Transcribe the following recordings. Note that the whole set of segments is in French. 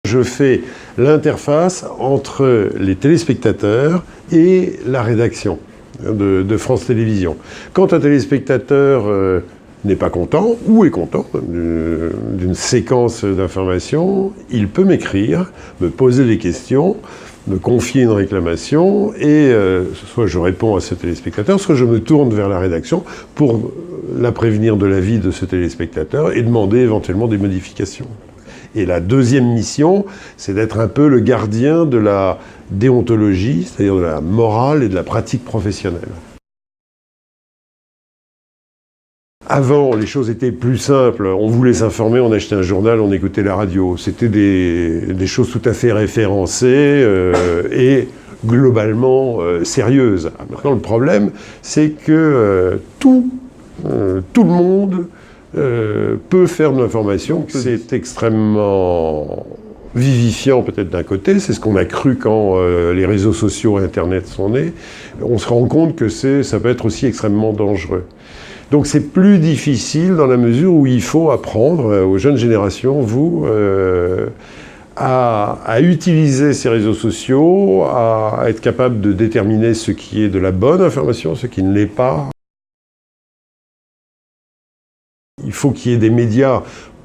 Je fais l'interface entre les téléspectateurs et la rédaction de France Télévisions. Quand un téléspectateur n'est pas content, ou est content d'une séquence d'informations, il peut m'écrire, me poser des questions, me confier une réclamation, et soit je réponds à ce téléspectateur, soit je me tourne vers la rédaction pour la prévenir de l'avis de ce téléspectateur et demander éventuellement des modifications. Et la deuxième mission, c'est d'être un peu le gardien de la déontologie, c'est-à-dire de la morale et de la pratique professionnelle. Avant, les choses étaient plus simples. On voulait s'informer, on achetait un journal, on écoutait la radio. C'était des choses tout à fait référencées et globalement sérieuses. Maintenant, le problème, c'est que tout le monde peut faire de l'information. C'est extrêmement vivifiant peut-être d'un côté, c'est ce qu'on a cru quand les réseaux sociaux et Internet sont nés. On se rend compte que ça peut être aussi extrêmement dangereux. Donc c'est plus difficile dans la mesure où il faut apprendre aux jeunes générations, à utiliser ces réseaux sociaux, à être capable de déterminer ce qui est de la bonne information, ce qui ne l'est pas. Il faut qu'il y ait des médias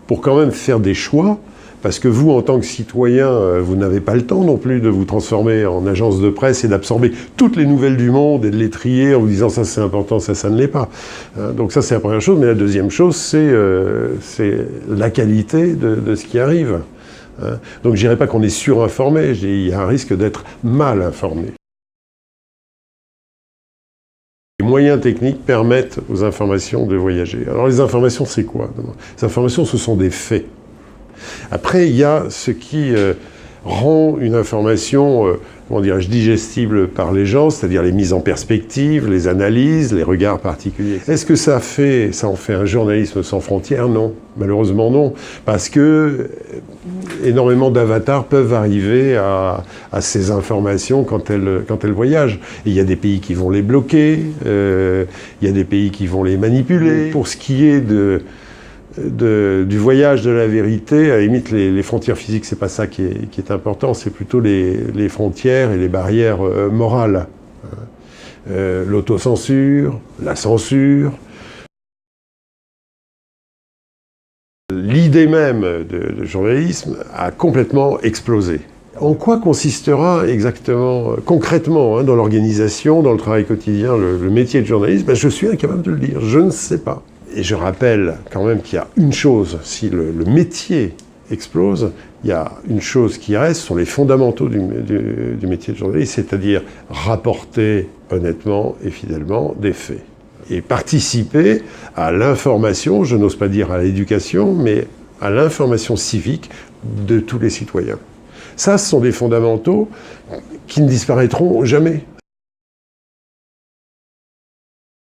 pour quand même faire des choix, parce que vous, en tant que citoyen, vous n'avez pas le temps non plus de vous transformer en agence de presse et d'absorber toutes les nouvelles du monde et de les trier en vous disant ça c'est important, ça ne l'est pas. Donc ça c'est la première chose, mais la deuxième chose c'est la qualité de ce qui arrive. Donc je dirais pas qu'on est surinformé, il y a un risque d'être mal informé. Les moyens techniques permettent aux informations de voyager. Alors les informations c'est quoi? Les informations ce sont des faits. Après, il y a ce qui rend une information, comment dirais-je, digestible par les gens, c'est-à-dire les mises en perspective, les analyses, les regards particuliers. Est-ce que ça en fait un journalisme sans frontières? Non, malheureusement non, parce que énormément d'avatars peuvent arriver à ces informations quand elles voyagent. Et il y a des pays qui vont les bloquer, il y a des pays qui vont les manipuler. Pour ce qui est du voyage de la vérité, à la limite, les frontières physiques, c'est pas ça qui est important, c'est plutôt les frontières et les barrières morales. L'autocensure, la censure. L'idée même de journalisme a complètement explosé. En quoi consistera exactement, concrètement, dans l'organisation, dans le travail quotidien, le métier de journaliste? Je suis incapable de le dire, je ne sais pas. Et je rappelle quand même qu'il y a une chose, si le métier explose, il y a une chose qui reste, ce sont les fondamentaux du métier de journaliste, c'est-à-dire rapporter honnêtement et fidèlement des faits. Et participer à l'information, je n'ose pas dire à l'éducation, mais à l'information civique de tous les citoyens. Ça, ce sont des fondamentaux qui ne disparaîtront jamais.